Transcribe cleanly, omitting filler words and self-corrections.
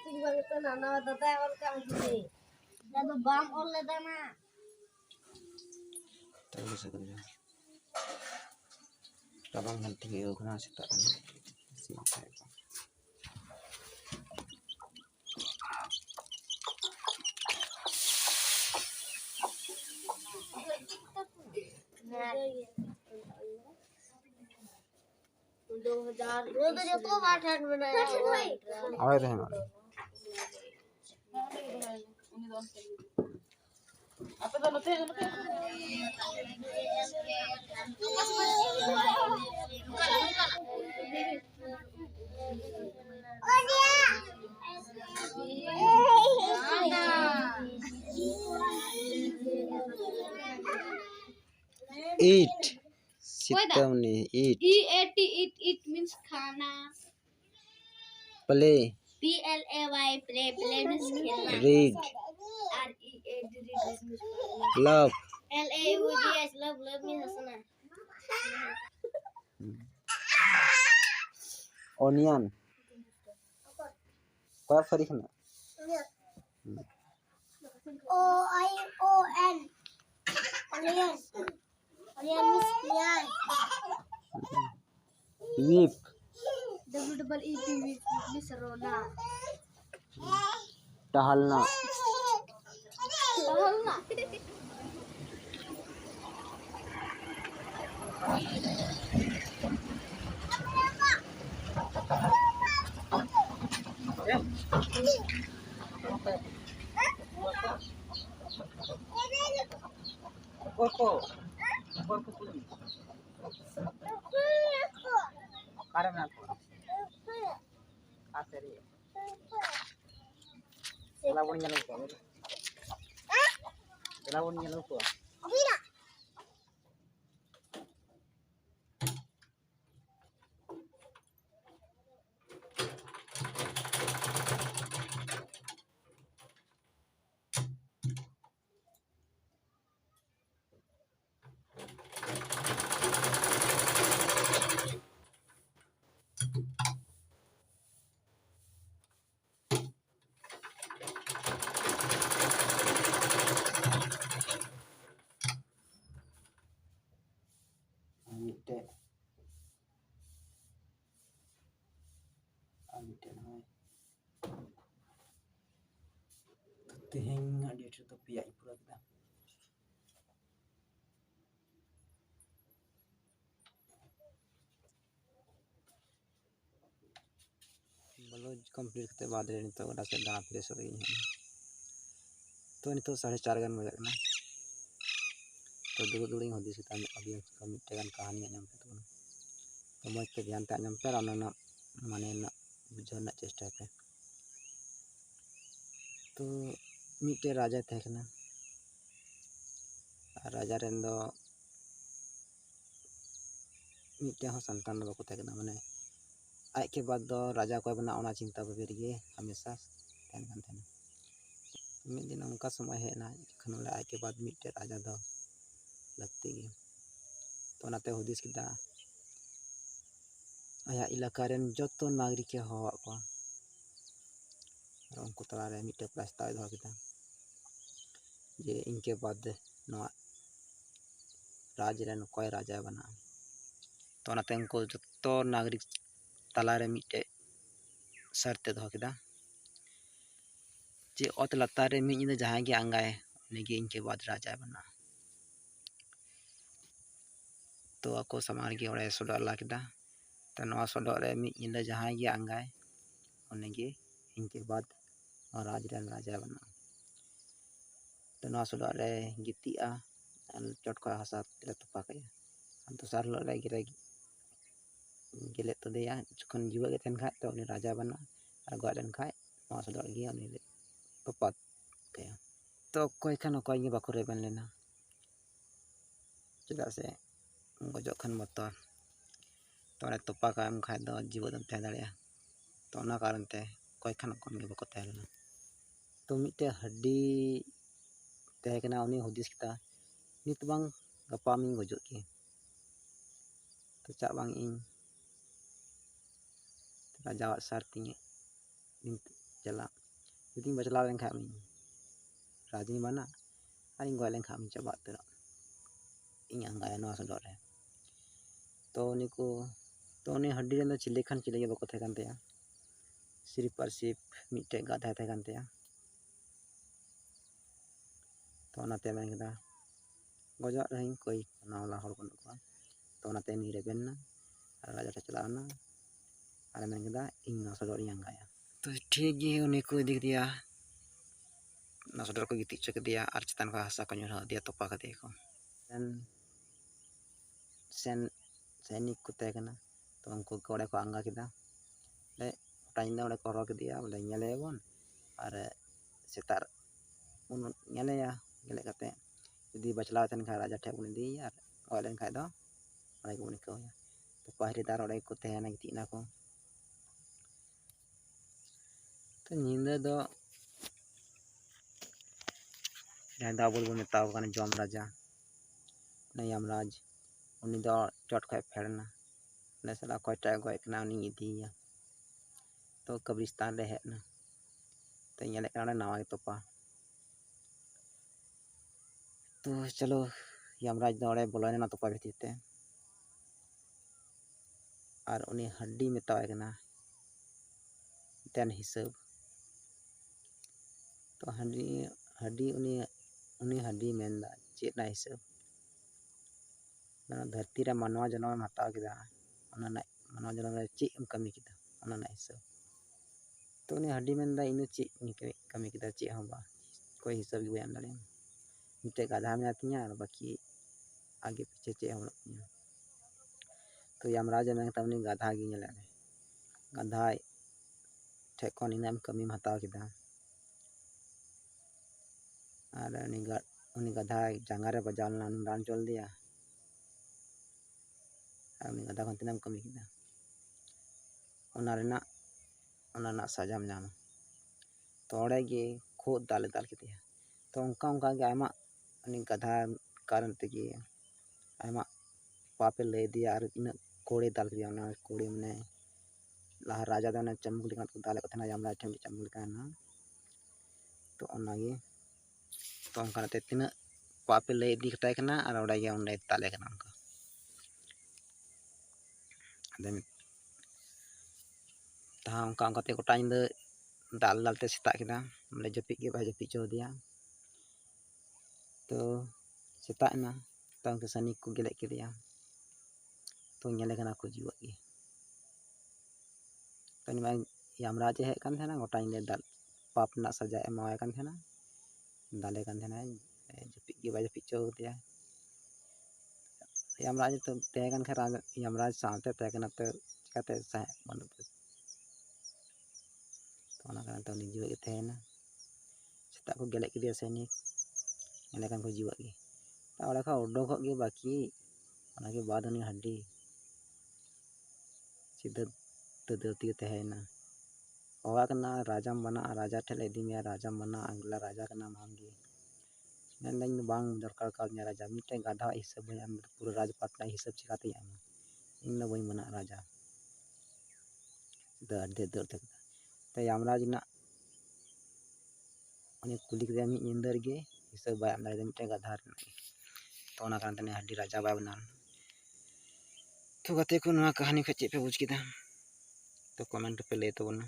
tinggal itu nana tata orang kamu sini. Lalu bam oleh dana. Terus saja. Tabang nanti eu kena sita. Awal dah mar. Apa tu nanti? Eat. Sitam ni eat. E-A-T, it means khana. Play. P-L-A-Y, play. Play means खेलना. Read. R-E-A-D, read means Love. L-A-V-E-S, love, love means हंसना. Onion. Kau farik na. O-I-O-N. Onion. Onion means pian. Whip. W-E-E-P, whip means रोना. Tahalna. टहलना. Koko. Koko pun. Karam na ko. Aseri. Lawan niya lang ko. Lawan niya lang ko. Teheng dia tu pihak pura kita. Balo complete करते बाद रे तो उड़ा से दाना fresh हो गई है तो नहीं तो 4:30 गन बजे ना तो दुड़ी होदी से अभी मिट्टे गन कहानी आजम पे तो मज के ध्यान ते आजम पे ना माने ना बुझाव ना चेष्टा पे तो मिट्टे राजा थे ना राजा रेन दो मिट्टे हो संतान बाको थे ना माने आज के बाद दो राजा को बना ओना चिंता बबेर गे हमेशा तहन कान थे मिद दिन उनका समय है ना खनले आज के बाद मिट्टे राजा दो लगती गे तो नाते हुदिस किदा आया इलाका रेन जतो नागरिक हवा को और उनको तला रे मिट्टे प्रस्ताव दो किदा जे इनके बाद नवा राज रेन कोई राजा बना तो नाते उनको जतो नागरिक तला रे मिट्टे शर्त दो किदा जे ओत लतार रे मिद जहां गे आंगाए उनगे इनके बाद राजा बना तो ako समार गे ओड़े सोडा ला किदा तो नवा सोडा रे मिद जहां गे आंगाए उनगे इनके बाद राज रेन राजा बना तो नवा सोडा रे गितिआ चटका हसा ते तपा के तो सार लो रे गिरे गेले तो देया जखन जीवा के तन खा तो उनी राजा बना और गडन खा नवा सोडा गे उनी तपा के तो कोई खान कोई गे बाको रे बन लेना चदा से गजो खान बतर तो तपा का एम खा दो जीव दम तह दाड़िया तो ना कारण ते कोई खान कोन गे बाको तहलना तो मिटे हड्डी तहकना उनी हुदिस किता नित बांग गपा मिंग गजो के तो चा बांग इन राजा सार तिंगे ᱪᱟᱞᱟᱜ ᱡᱩᱫᱤᱧ ᱵᱟᱪᱞᱟᱣ ᱞᱮᱱᱠᱷᱟᱱ ᱨᱟᱡᱽᱤᱧ ᱵᱟᱱᱟ ᱟᱨᱤᱧ ᱜᱚᱡ ᱞᱮᱱᱠᱷᱟᱱ ᱪᱟᱵᱟ ᱩᱛᱟᱹᱨᱚᱜ ᱤᱧ ᱟᱸᱜᱟᱭᱟ ᱱᱚᱣᱟ ᱥᱚᱰᱚᱜ ᱨᱮ ᱛᱚ ᱩᱱᱤ ᱦᱟᱹᱰᱤ ᱨᱮᱱ ᱫᱚ ᱪᱤᱞᱤ ᱠᱷᱟᱱ ᱪᱤᱞᱤ ᱜᱮ ᱵᱟᱠᱚ ᱛᱟᱦᱮᱸ ᱠᱟᱱ ᱛᱟᱭᱟ ᱥᱤᱨᱤᱯ ᱟᱨ ᱥᱤᱯ ᱢᱤᱫᱴᱮᱡ ᱜᱟᱫᱟᱭ ᱛᱟᱦᱮᱸ ᱠᱟᱱ ᱛᱟᱭᱟ ᱛᱚ ᱚᱱᱟᱛᱮ ᱢᱮᱱ ᱠᱮᱫᱟ ᱜᱚᱡᱚᱜ ᱨᱮᱦᱚᱸᱧ ᱠᱚᱭ ᱚᱱᱟ ᱦᱚᱲ ᱵᱟᱹᱱᱩᱜ ᱠᱚᱣᱟ ᱛᱚ ᱚᱱᱟᱛᱮ ᱩᱱᱤ ᱨᱮᱵᱮᱱ ᱮᱱᱟ ᱟᱨ ᱨᱟᱡᱟ ᱴᱷᱮᱱ ᱪᱟᱞᱟᱣ ᱮᱱᱟ ᱟᱨ ᱢᱮᱱ ᱠᱮᱫᱟ ᱤᱧ ᱱᱚᱣᱟ ᱥᱚᱰᱚᱜ ᱨᱤᱧ ᱟᱸᱜᱟᱭᱟ ᱛᱚ ᱴᱷᱤᱠ ᱜᱮ ᱩᱱᱤ ᱠᱚ ᱤᱫᱤ ᱠᱮᱫᱮᱭᱟ ᱚᱱᱟ ᱥᱚᱰᱚᱜ ᱨᱮᱠᱚ ᱜᱤᱛᱤᱡ ᱦᱚᱪᱚ ᱠᱮᱫᱮᱭᱟ ᱟᱨ ᱪᱮᱛᱟᱱ ᱠᱷᱚᱱ ᱦᱟᱥᱟ ᱠᱚ ᱧᱩᱨᱦᱟᱹ ᱟᱫᱮᱭᱟ ᱛᱚᱯᱟ ᱠᱟᱫᱮᱭᱟᱠᱚ ᱥᱮᱱᱤᱠ ᱠᱚ ᱛᱟᱦᱮᱸ ᱠᱟᱱᱟ ᱛᱚ ᱩᱱᱠᱩ ᱠᱚ ᱚᱸᱰᱮ ᱠᱚ ᱟᱸᱜᱟ ᱠᱮᱫᱟ ᱜᱚᱴᱟ ᱧᱤᱫᱟᱹ ᱚᱸᱰᱮ ᱠᱚ ᱦᱚᱨᱦᱚ ᱠᱮᱫᱮᱭᱟ ᱵᱚᱞᱮ ᱧᱮᱞᱮᱭᱟᱵᱚᱱ ᱟᱨ ᱥᱮᱛᱟᱜ ᱵᱚᱱ ᱧᱮᱞᱮᱭᱟ ᱧᱮᱞ ᱠᱟᱛᱮ ᱡᱩᱫᱤ ᱵᱟᱪᱞᱟᱣ ᱛᱟᱦᱮᱱ ᱠᱷᱟᱱ ᱨᱟᱡᱟ ᱴᱷᱮᱱ ᱵᱚᱱ ᱤᱫᱤᱭᱮᱭᱟ ᱟᱨ ᱜᱚᱡ ᱞᱮᱱᱠᱷᱟᱱ ᱫᱚ ᱚᱸᱰᱮ ᱜᱮᱵᱚᱱ ᱤᱠᱟᱹᱣᱮᱭᱟ ᱛᱚ ᱯᱟᱹᱦᱤᱞᱫᱟᱨ ᱚᱸᱰᱮ ᱜᱮᱠᱚ ᱛᱟᱦᱮᱱᱟ ᱜᱤᱛᱤᱡ ᱮᱱᱟ ᱠᱚ ᱛᱚ ᱧᱤᱫᱟᱹ ᱫᱚ ᱡᱟᱦᱟᱸᱭ ᱫᱚ ᱟᱵᱚ ᱵᱚᱱ ᱢᱮᱛᱟᱣ ᱠᱟᱱᱟ ᱡᱚᱢ ᱨᱟᱡᱟ ᱭᱟᱢᱨᱟᱡᱽ ᱩᱱᱤ ᱫᱚ ᱪᱚᱴ ᱠᱷᱚᱡ ᱯᱷᱮᱰ ᱮᱱᱟ ᱚᱸᱰᱮ ᱥᱟᱞᱟᱜ ᱚᱠᱚᱭᱴᱟᱜ ᱮ ᱜᱚᱡ ᱠᱟᱱᱟ ᱩᱱᱤᱧ ᱤᱫᱤᱭᱮᱭᱟ ᱛᱚ ᱠᱚᱵᱨᱤᱥᱛᱟᱱ ᱨᱮ ᱦᱮᱡ ᱮᱱᱟ ᱛᱚ ᱧᱮᱞᱮᱫ ᱠᱟᱱᱟ ᱚᱸᱰᱮ ᱱᱟᱣᱟ ᱜᱮ ᱛᱚᱯᱟ तो चलो यमराज दो ऑड़े बोलना तोपा भीतर ते और उनी हड्डी मेतावाय कना तेन हिसाब तो हड्डी उनी हड्डी मेनदा चेत ना हिसाब धरती रे मानवा जन्म हताव किदा मानवा जन्म रे चेत एम कमी किदा हिसाब तो उनी हड्डी मेनदा इन चेत कमी किदा चेत हम बा कोई हिसाब गे बयान दाड़े मिटे गाधा में आतिया और बाकी आगे पीछे चेत हम रखिया तो यमराज मेनता उनी गाधा गे नेले गाधा ठे खन इनाम कमी हताव किदा और उनी गाधा जांगा रे बजाव लना रान चल दिया और उनी गाधा खन तिनाम कमी किदा ओना सजाम नामा तो ओड़े गे खोद दाल किदिया तो उनका गे आयमा उनी गाधा कारण तेगे आयमा पापे लय दिया और इन कोड़े दाल किदिया ओना कोड़े मने लहा राजा दो चम्बुक लेका दाल को थना यमराज ठेम चम्बुक लेका ना तो ओनागे तो उनका ते तिना पापे लय दी कटाय कना और ओड़े गे ओंडे ताले कना उनका ता उनका ते गोटा निंदा दाल दालते सेता किदा बोले जपिक गे बाय जपिक चो दिया तो सेता ना तो उनके सैनिक को गेले किदिया तो नेले कना को जीवा गे तो निमा यमराज हेज कान थेना गोटा निंदा दाल पाप ना सजा एमाय कान थेना दाले कान थेना जपिक गे बाय जपिक चो दिया यमराज तो तहे कान खरा यमराज साथे तहे कना तो चिकाते सह बन तो ओना कारण तो जीवा गे तहेना सेता को गेले किदिया सैनिक नेले कान को जीवा गे ता ओड़ा खा उडोक गे बाकी ओना के बाद उनी हड्डी सीधा ददती तहेना ओवा कना राजाम बना राजा ठेले इदी में राजाम बना अगला राजा कना मांगी मेनदाኝ बांग दरकार का राजा मिटे गाधा हिसाब हम पूरा राजपाट का हिसाब चिकाते इन बई बना राजा दर तक तो यमराज ना उनी कुली के मी इंदर गे हिसाब बाय अंदर मिटे गाधा तो ओना कारण तने हड्डी राजा बाय बना तो गते को नवा कहानी को चेप पे बुझ किदा तो कमेंट पे ले तो बना